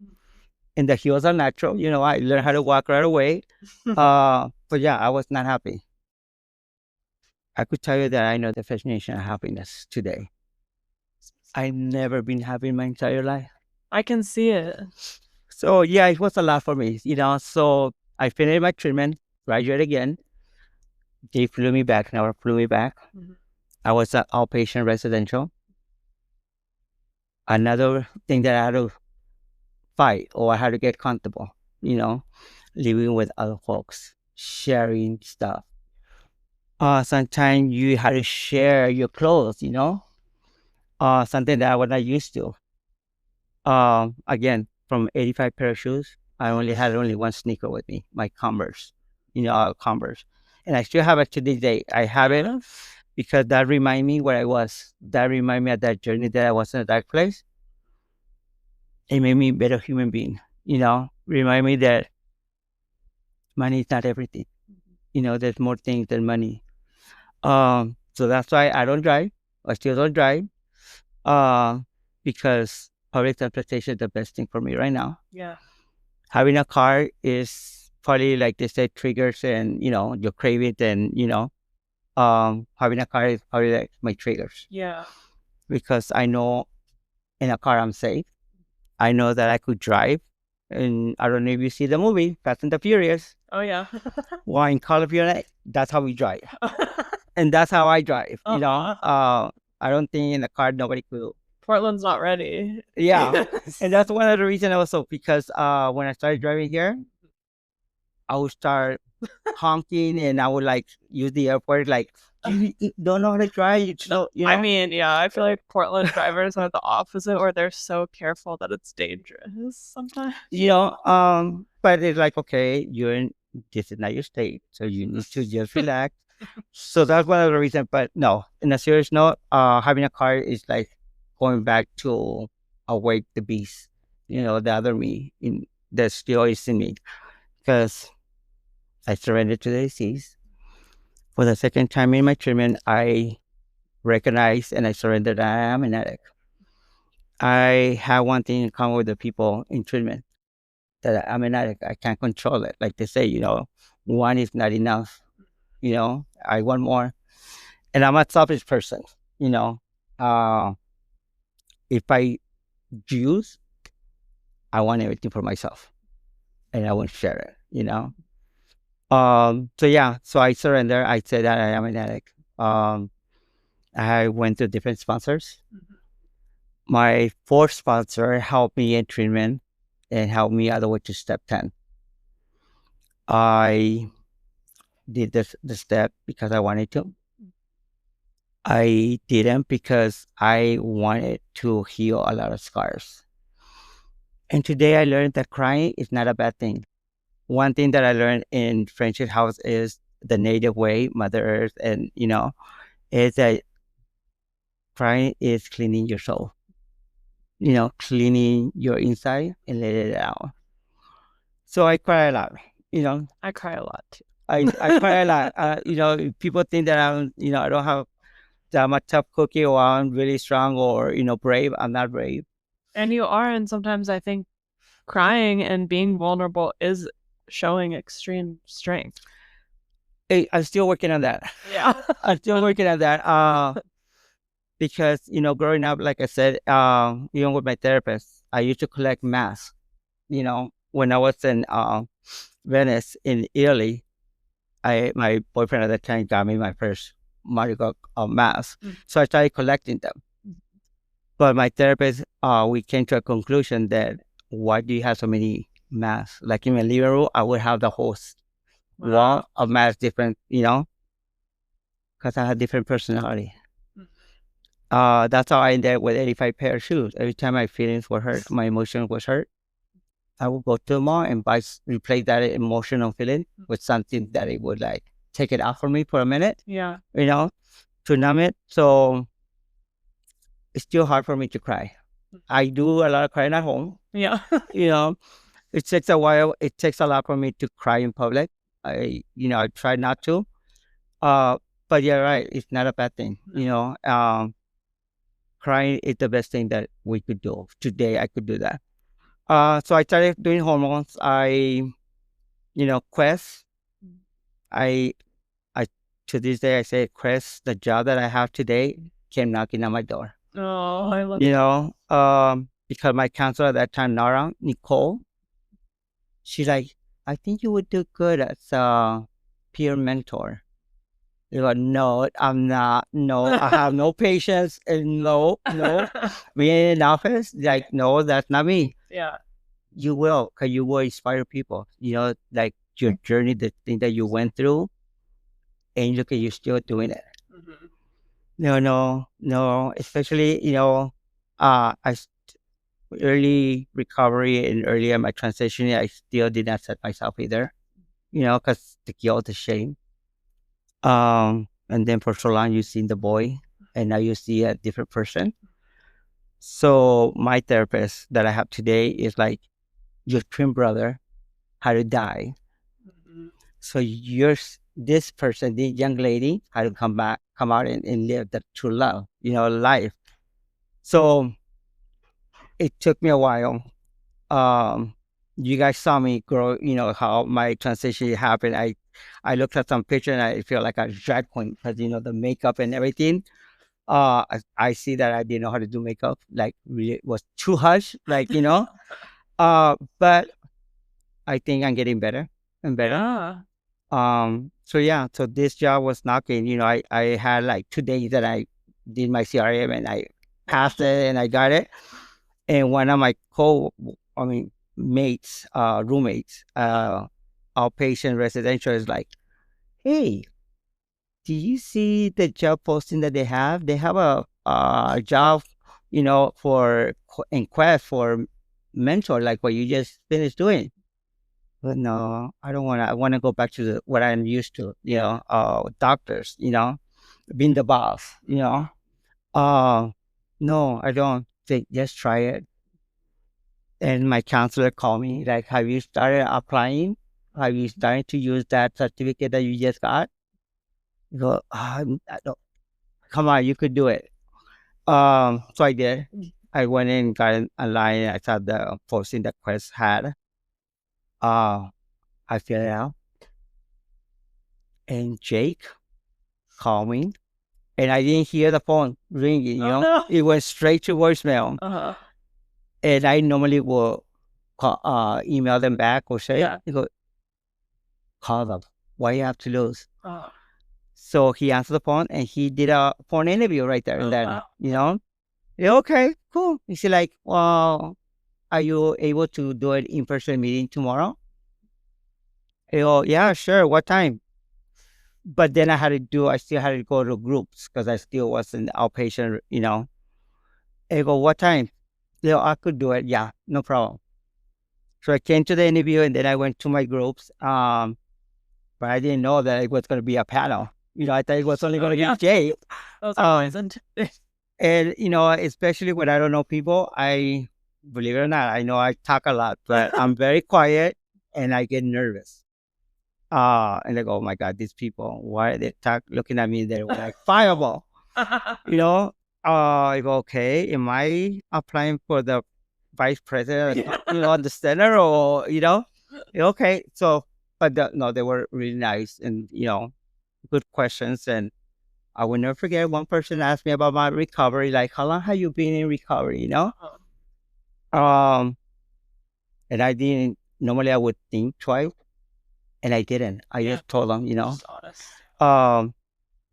and the heels are natural. I learned how to walk right away. But yeah, I was not happy. I could tell you that I know the definition of happiness today. I've never been happy in my entire life. I can see it. So yeah, it was a lot for me. So I finished my treatment, graduated again. They flew me back, never flew me back. I was an outpatient residential. Another thing that I had to fight, or I had to get comfortable, living with other folks, sharing stuff. Sometimes you had to share your clothes, something that I was not used to. Again, from 85 pair of shoes, I had only one sneaker with me, my Converse, Converse. And I still have it to this day. I have it because that remind me where I was. That remind me of that journey that I was in a dark place. It made me a better human being, remind me that money is not everything. There's more things than money. So that's why I don't drive. I still don't drive. Because public transportation is the best thing for me right now. Yeah. Having a car is probably, like they say, triggers, and you crave it, and having a car is probably like my triggers. Yeah. Because I know in a car I'm safe. I know that I could drive. And I don't know if you see the movie Fast and the Furious. Oh yeah. Well, in Call of Duty, that's how we drive. And that's how I drive. I don't think in a car nobody could. Portland's not ready. Yeah. And that's one of the reasons also, because when I started driving here, I would start honking, and I would like use the airport like, you don't know how to drive. I mean, yeah, I feel like Portland drivers are the opposite, where they're so careful that it's dangerous sometimes. But it's like, okay, this is not your state, so you need to just relax. So that's one of the reasons. But no, in a serious note, having a car is like going back to awake the beast, the other me that still is in me, because I surrendered to the disease. For the second time in my treatment, I recognized and I surrendered that I am an addict. I have one thing in common with the people in treatment, that I'm an addict. I can't control it. Like they say, one is not enough. I want more. And I'm a selfish person. Uh, if I use, I want everything for myself, and I won't share it. So yeah, so I surrender. I said that I am an addict. I went to different sponsors. My fourth sponsor helped me in treatment and helped me all the way to step 10. I did the step because I wanted to. I didn't because I wanted to heal a lot of scars. And today I learned that crying is not a bad thing. One thing that I learned in Friendship House is the native way, Mother Earth, and is that crying is cleaning your soul. Cleaning your inside and let it out. So I cry a lot. I cry a lot too. I cry a lot. People think that I don't have that much tough cookie, or I'm really strong, or brave. I'm not brave. And you are, and sometimes I think crying and being vulnerable is showing extreme strength. Hey, I'm still working on that. Yeah. I'm still working on that. Because growing up, like I said, even with my therapist, I used to collect masks. When I was in Venice in Italy, my boyfriend at that time got me my first Mardi Gras masks. So I started collecting them. But my therapist, we came to a conclusion that why do you have so many masks? Like in my living room, I would have the whole wall of masks, different, because I had different personality. That's how I ended up with 85 pair of shoes. Every time my feelings were hurt, my emotion was hurt, I would go to the mall and replace that emotional feeling with something that it would like take it out for me for a minute. Yeah. To numb it. So it's still hard for me to cry. I do a lot of crying at home. Yeah. It takes a while. It takes a lot for me to cry in public. I try not to. But you're right. It's not a bad thing. Crying is the best thing that we could do. Today, I could do that. So I started doing hormones. Quest. I to this day I say Quest. The job that I have today came knocking on my door. Oh, I love it. Because my counselor at that time, Nara Nicole, she's like, I think you would do good as a peer mentor. You go, no, I'm not. No, I have no patience. And no. Being in office, like, no, that's not me. Yeah. You will, because you will inspire people. Like your journey, the thing that you went through, and look at you still doing it. No. Especially, early recovery and early in my transition, I still did not set myself either. Because the guilt, the shame. And then for so long, you've seen the boy, and now you see a different person. So my therapist that I have today is like, your twin brother had to die. So this person, this young lady, had to come out and live that true love, life. So it took me a while. You guys saw me grow, how my transition happened. I looked at some picture and I feel like a drag queen because, the makeup and everything. I see that I didn't know how to do makeup. Like, really was too harsh, like, but I think I'm getting better and better. Yeah. So this job was knocking. I had like 2 days that I did my CRM and I passed it and I got it. And one of my mates, roommates, outpatient residential is like, hey, do you see the job posting that they have? They have a job, in Quest for mentor, like what you just finished doing. But no, I don't want to. I want to go back to what I'm used to, doctors, being the boss, no, I don't think, just try it. And my counselor called me, like, have you started applying? Have you started to use that certificate that you just got? I go, I don't, come on, you could do it. So I did. I went in, got online. I saw the posting that Quest had. I filled it out. And Jake called me. And I didn't hear the phone ringing, No. It went straight to voicemail. Uh-huh. And I normally will email them back or say, Yeah. go, call them. Why you have to lose? Oh. So he answered the phone and he did a phone interview right there and then, Wow. Yeah, okay, cool. He's like, well, are you able to do an in-person meeting tomorrow? I go, yeah, sure. What time? But then I still had to go to groups because I still was an outpatient, I go, what time? I could do it. Yeah, no problem. So I came to the interview and then I went to my groups. But I didn't know that it was going to be a panel. I thought it was only going to be Jay. Those are pleasant. And, especially when I don't know people, believe it or not, I know I talk a lot, but I'm very quiet and I get nervous. And I go, oh my God, these people, why are they looking at me? They're like, fireball. I go, okay, am I applying for the vice president, on the center or, okay. So, but no, they were really nice and, good questions. And I will never forget one person asked me about my recovery, like, how long have you been in recovery, And I didn't, normally I would think twice and I didn't. I just told them, Just honest.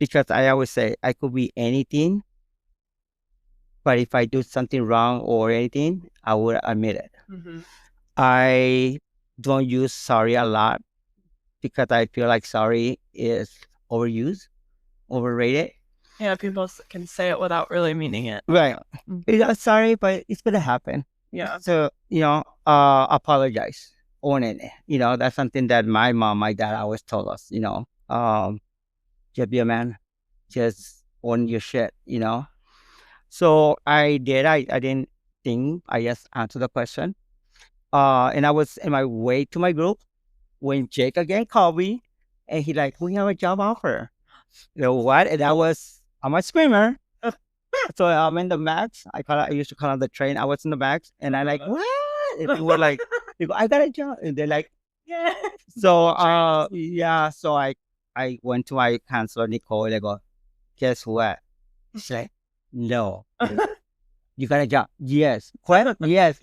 because I always say I could be anything, but if I do something wrong or anything, I will admit it. I don't use sorry a lot because I feel like sorry is overused, overrated. Yeah, people can say it without really meaning it. Right. Sorry, but it's gonna happen. Yeah. So, apologize. Own it. That's something that my mom, my dad always told us, just be a man. Just own your shit. So I did. I didn't think. I just answered the question. And I was in my way to my group when Jake again called me, and he like, we have a job offer. You know what? And I'm a screamer. So I'm in the max. I used to call on the train. I was in the max, and I like, what? And people were like, they go, I got a job, and they're like, yeah. So yeah. So I went to my counselor Nicole, and I go, guess what? She's like, no. You got a job? Yes. What? Yes.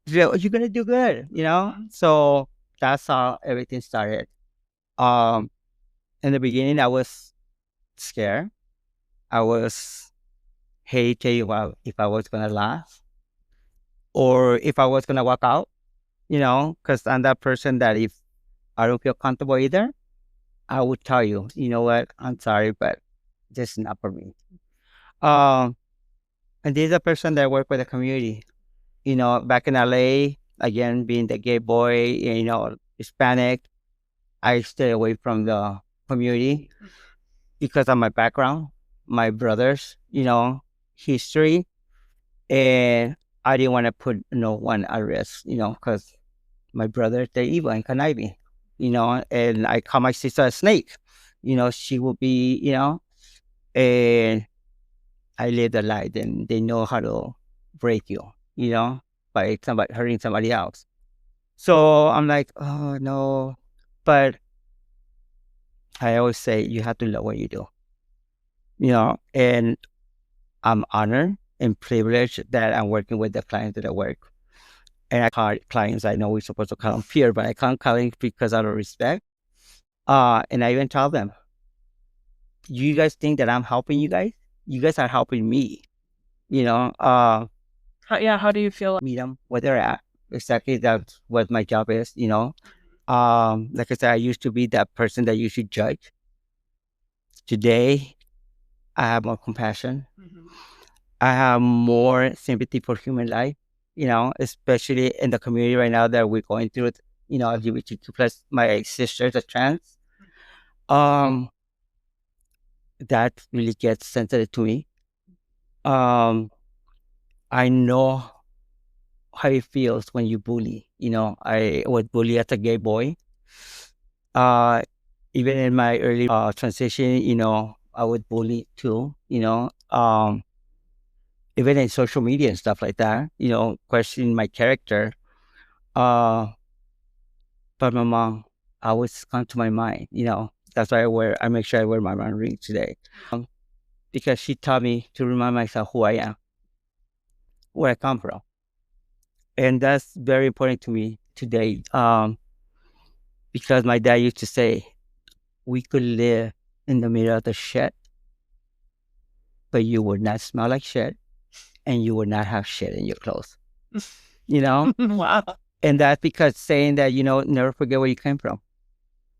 So you're gonna do good. So that's how everything started. Um, in the beginning, I was scared. I was hesitate if I was gonna laugh or if I was gonna walk out. Because I'm that person that if I don't feel comfortable either, I would tell you, you know what, I'm sorry, but this is not for me. And this is a person that work with the community. Back in LA, again, being the gay boy, Hispanic, I stay away from the community because of my background, my brothers, history, and I didn't want to put no one at risk, because my brothers, they're evil and conniving, and I call my sister a snake. She will be, and I live the lie, then they know how to break you, by hurting somebody else. So I'm like, oh no. But I always say you have to love what you do. And I'm honored and privileged that I'm working with the clients that I work. And I call clients, I know we're supposed to call them peer, but I can't call them because out of respect. And I even tell them, you guys think that I'm helping you guys? You guys are helping me. How do you feel? Meet them where they're at. Exactly, that's what my job is. Like I said, I used to be that person that you should judge. Today, I have more compassion. I have more sympathy for human life, especially in the community right now that we're going through, LGBTQ plus my sisters are trans. That really gets sensitive to me. I know how it feels when you bully. I was bullied as a gay boy. Even in my early transition, I would bully too. Even in social media and stuff like that. Questioning my character. But my mom always come to my mind. That's why I make sure I wear my mom ring today, because she taught me to remind myself who I am, where I come from, and that's very important to me today. Because my dad used to say, we could live in the middle of the shit, but you would not smell like shit, and you would not have shit in your clothes. Wow. And that's because saying that, never forget where you came from.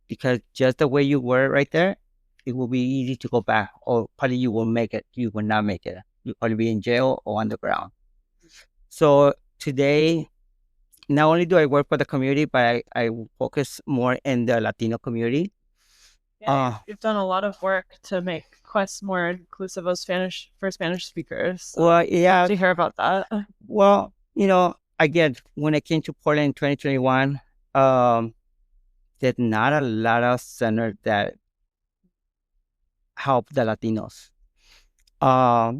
Because just the way you were right there, it will be easy to go back, or probably you will make it. You will not make it. You'll probably be in jail or on the ground. So today, not only do I work for the community, but I focus more in the Latino community. Yeah, you've done a lot of work to make Quest more inclusive of Spanish speakers. So well, yeah. To hear about that. Well, again, when I came to Portland in 2021, there's not a lot of centers that help the Latinos.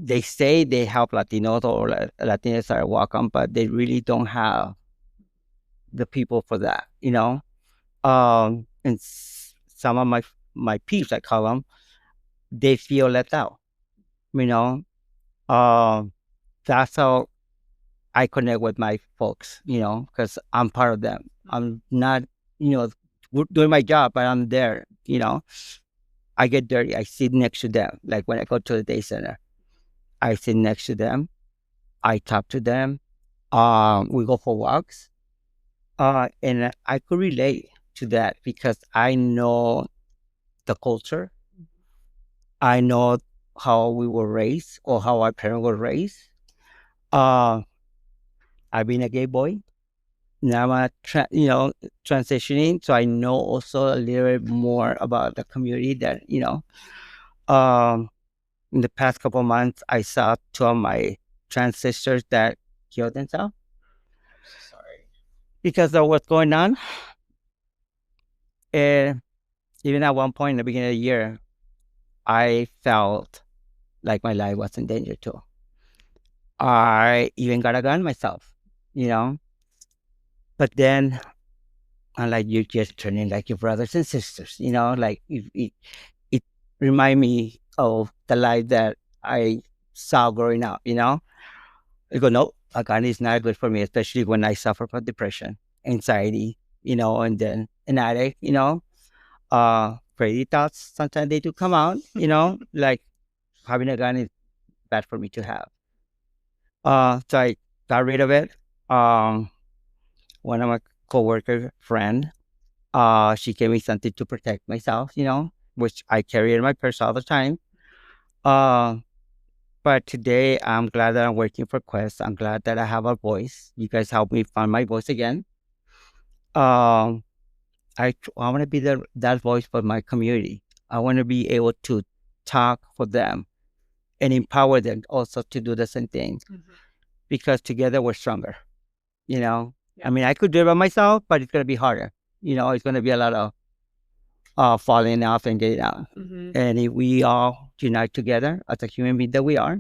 They say they help Latinos or Latinos are welcome, but they really don't have the people for that, and some of my peeps, I call them, they feel left out, that's how I connect with my folks, because I'm part of them. I'm not, doing my job, but I'm there, I get dirty. I sit next to them. Like when I go to the day center, I sit next to them. I talk to them. We go for walks. And I could relate to that because I know the culture. I know how we were raised or how our parents were raised. Uh, I've been a gay boy. Now I'm transitioning, so I know also a little bit more about the community that Um, in the past couple of months, I saw two of my trans sisters that killed themselves. Sorry. Because of what's going on. And even at one point in the beginning of the year, I felt like my life was in danger too. I even got a gun myself, you know. But then I'm like, you're just turning like your brothers and sisters, like it remind me of the life that I saw growing up, I go, no, a gun is not good for me, especially when I suffer from depression, anxiety, and then an addict, crazy thoughts. Sometimes they do come out, like having a gun is bad for me to have. So I got rid of it. One of my coworker friend, she gave me something to protect myself, which I carry in my purse all the time. But today I'm glad that I'm working for Quest. I'm glad that I have a voice. You guys helped me find my voice again. Um, I want to be that voice for my community. I want to be able to talk for them and empower them also to do the same thing because together we're stronger. I mean, I could do it by myself, but it's going to be harder. It's going to be a lot of falling off and getting out. And if we all unite together as a human being that we are,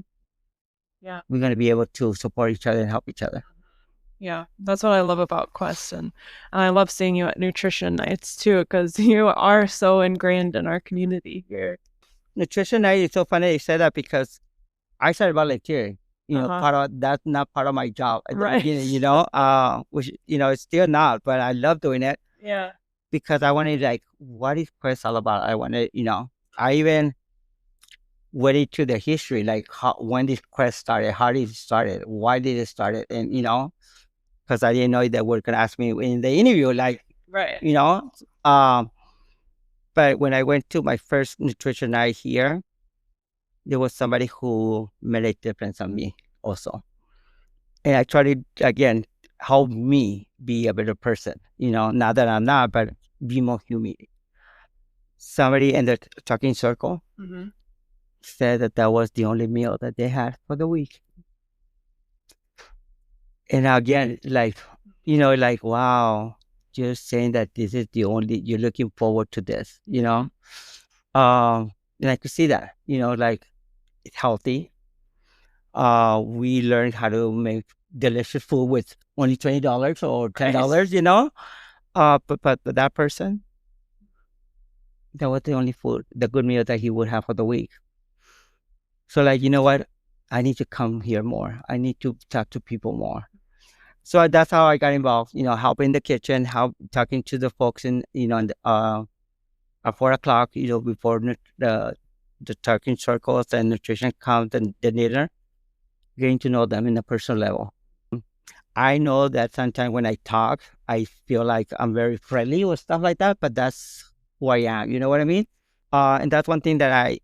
we're going to be able to support each other and help each other. Yeah, that's what I love about Quest, and I love seeing you at nutrition nights too, because you are so ingrained in our community here. Nutrition night is so funny you said that because I started volunteering. Part of that's not part of my job at the beginning. Which it's still not, but I love doing it. Yeah. Because I wanted what is Quest all about? I wanted, I even went into the history, like when this Quest started, how did it started, why did it started, and because I didn't know that were gonna ask me in the interview, like right, But when I went to my first nutrition night here, there was somebody who made a difference on me also. And I tried to, again, help me be a better person, not that I'm not, but be more human. Somebody in the talking circle said that was the only meal that they had for the week. And again, wow, just saying that this is the only, you're looking forward to this, and I could see that, it's healthy. We learned how to make delicious food with only $20 or $10, but that person, that was the only food, the good meal that he would have for the week. So you know what? I need to come here more. I need to talk to people more. So that's how I got involved, helping the kitchen, talking to the folks at 4:00, before the talking circles and nutrition count and the dinner, getting to know them in a personal level. I know that sometimes when I talk, I feel like I'm very friendly or stuff like that, but that's who I am. You know what I mean? And that's one thing that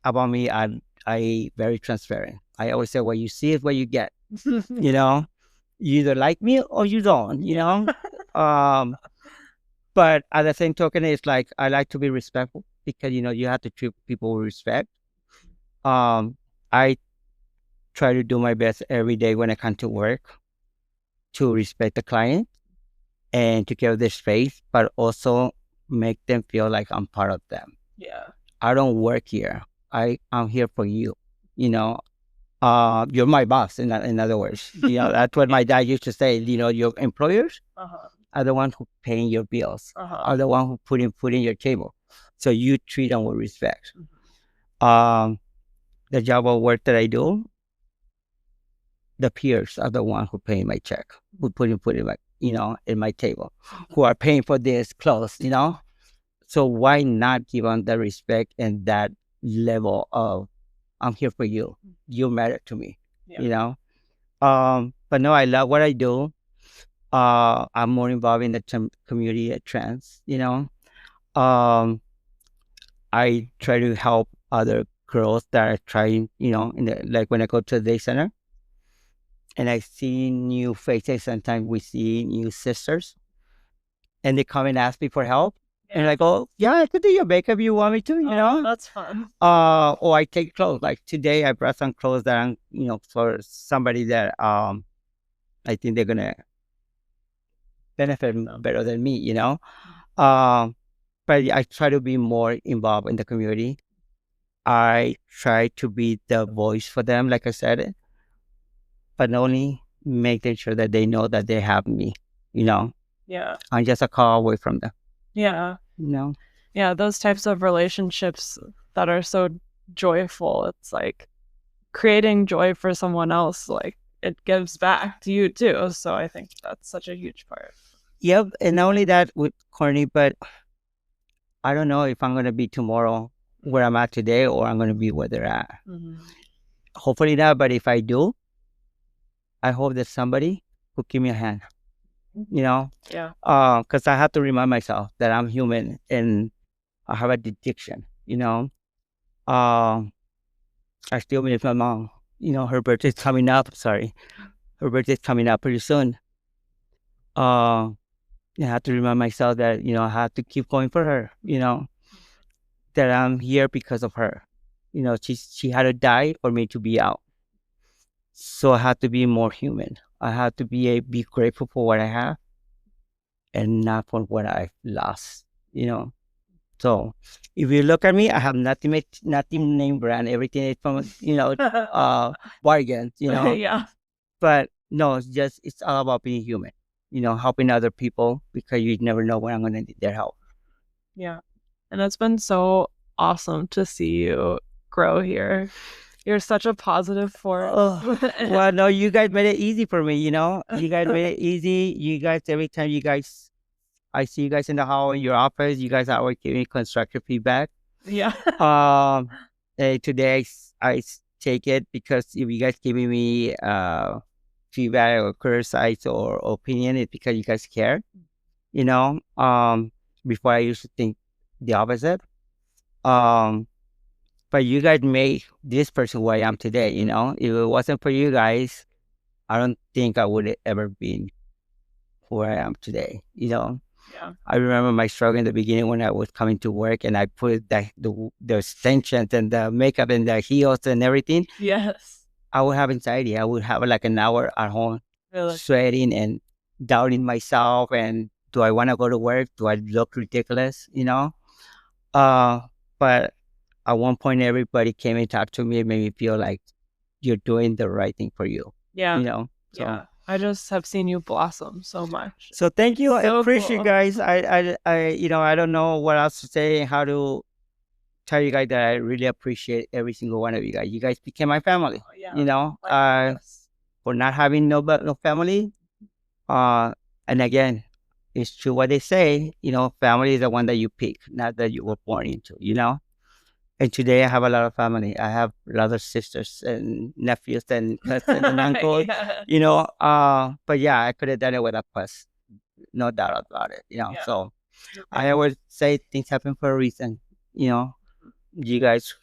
about me, I very transparent. I always say, what you see is what you get. You either like me or you don't, but at the same token, it's like, I like to be respectful because, you have to treat people with respect. I try to do my best every day when I come to work to respect the client and to give their space, but also make them feel like I'm part of them. Yeah. I don't work here. I'm here for you. You're my boss. In other words, that's what my dad used to say. Your employers are the ones who paying your bills, are the ones who putting food in your table. So you treat them with respect. The job of work that I do, the peers are the ones who pay my check, who putting food in my, in my table, who are paying for this clothes. So why not give them the respect and that level of I'm here for you. You matter to me. Yeah. You know. But no, I love what I do. I'm more involved in the community at trans. You know. I try to help other girls that are trying. You know, like when I go to the day center and I see new faces. Sometimes we see new sisters, and they come and ask me for help. And I go, yeah, I could do your makeup if you want me to, you know? That's fun. Or I take clothes. Like today I brought some clothes that I'm, for somebody that I think they're gonna benefit better than me, you know? But I try to be more involved in the community. I try to be the voice for them, like I said, but only making sure that they know that they have me, you know? Yeah. I'm just a call away from them. Yeah. You know? Yeah, those types of relationships that are so joyful. It's like creating joy for someone else, like it gives back to you too. So I think that's such a huge part. Yep. And not only that with Courtney, but I don't know if I'm going to be tomorrow where I'm at today or I'm going to be where they're at. Hopefully not. But if I do, I hope that somebody will give me a hand, you know? Yeah. Because I have to remind myself that I'm human and I have a addiction, you know? I still miss my mom. You know, her birthday's coming up. Sorry. Her birthday's coming up pretty soon. I have to remind myself that, I have to keep going for her, that I'm here because of her. She had to die for me to be out. So I have to be more human. I have to be grateful for what I have and not for what I've lost, So if you look at me, I have nothing name brand. Everything is from, bargains, Yeah. But no, it's all about being human, helping other people because you never know when I'm going to need their help. Yeah. And it's been so awesome to see you grow here. You're such a positive force. Well, no, you guys made it easy for me, You guys made it easy. You guys, every time I see you guys in the hall in your office, you guys are always giving me constructive feedback. Yeah. Today I take it because if you guys giving me feedback or criticize or opinion, it's because you guys care. Before I used to think the opposite. But you guys made this person who I am today. If it wasn't for you guys, I don't think I would have ever been who I am today. Yeah. I remember my struggle in the beginning when I was coming to work and I put the extensions and the makeup and the heels and everything. Yes. I would have anxiety. I would have like an hour at home sweating and doubting myself. And do I want to go to work? Do I look ridiculous? But at one point, everybody came and talked to me and made me feel like you're doing the right thing for you. Yeah. So, yeah. I just have seen you blossom so much. So thank you. So I appreciate cool. guys. I I don't know what else to say and how to tell you guys that I really appreciate every single one of you guys. You guys became my family. For not having no family. And again, it's true what they say. Family is the one that you pick, not that you were born into. And today I have a lot of family. I have a lot of sisters and nephews and cousins and uncles. But yeah, I could have done it with a plus. No doubt about it. So I always say things happen for a reason. You guys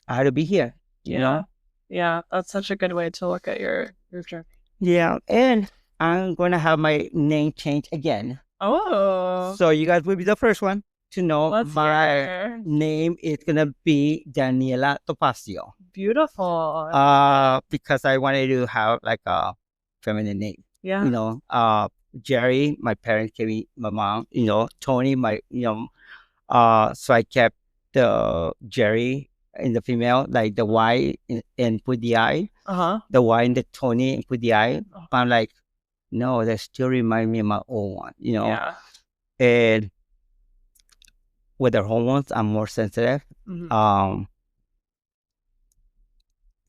had to be here. Yeah, that's such a good way to look at your journey. Yeah, and I'm gonna have my name changed again. Oh. So you guys will be the first one to know my name is gonna be Daniella Topacio. Beautiful. Because I wanted to have like a feminine name. Yeah. Jerry, my parents gave me my mom. Tony, my so I kept the Jerry in the female, like the Y and put the I. The Y in the Tony and put the I. I'm like, no, that still remind me of my old one. Yeah. And with the hormones, I'm more sensitive.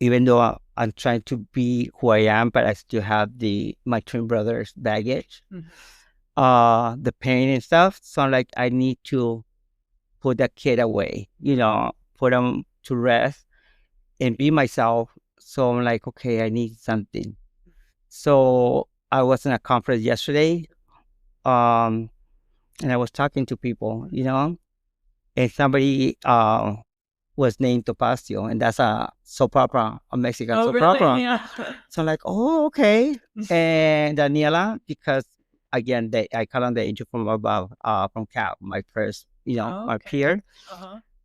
Even though I'm trying to be who I am, but I still have my twin brother's baggage, the pain and stuff. So I'm like, I need to put that kid away, put him to rest and be myself. So I'm like, okay, I need something. So I was in a conference yesterday, and I was talking to people, and somebody was named Topacio, and that's a soap opera, a Mexican soap opera. Yeah. So I'm like, oh, okay. And Daniella, because again, I call on the angel from above, from Cal, my first, my peer.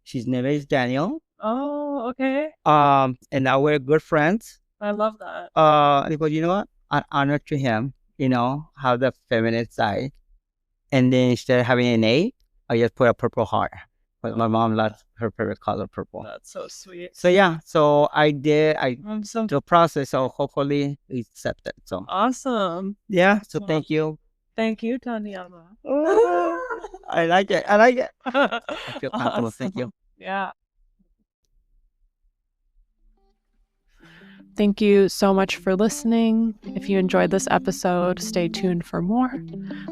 His name is Daniel. Oh, okay. And now we're good friends. I love that. But you know what? An honor to him, have the feminine side. And then instead of having an A, I just put a purple heart. But my mom loves her favorite color, purple. That's so sweet. So yeah, so I did So the process. So hopefully it's accepted. So awesome. yeah. So thank you. Thank you, Daniella. I like it. I like it. I feel comfortable. Thank you. Yeah. Thank you so much for listening. If you enjoyed this episode, stay tuned for more.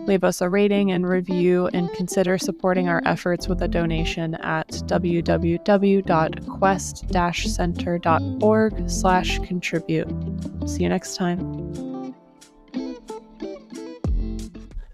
Leave us a rating and review, and consider supporting our efforts with a donation at www.quest-center.org/contribute. See you next time.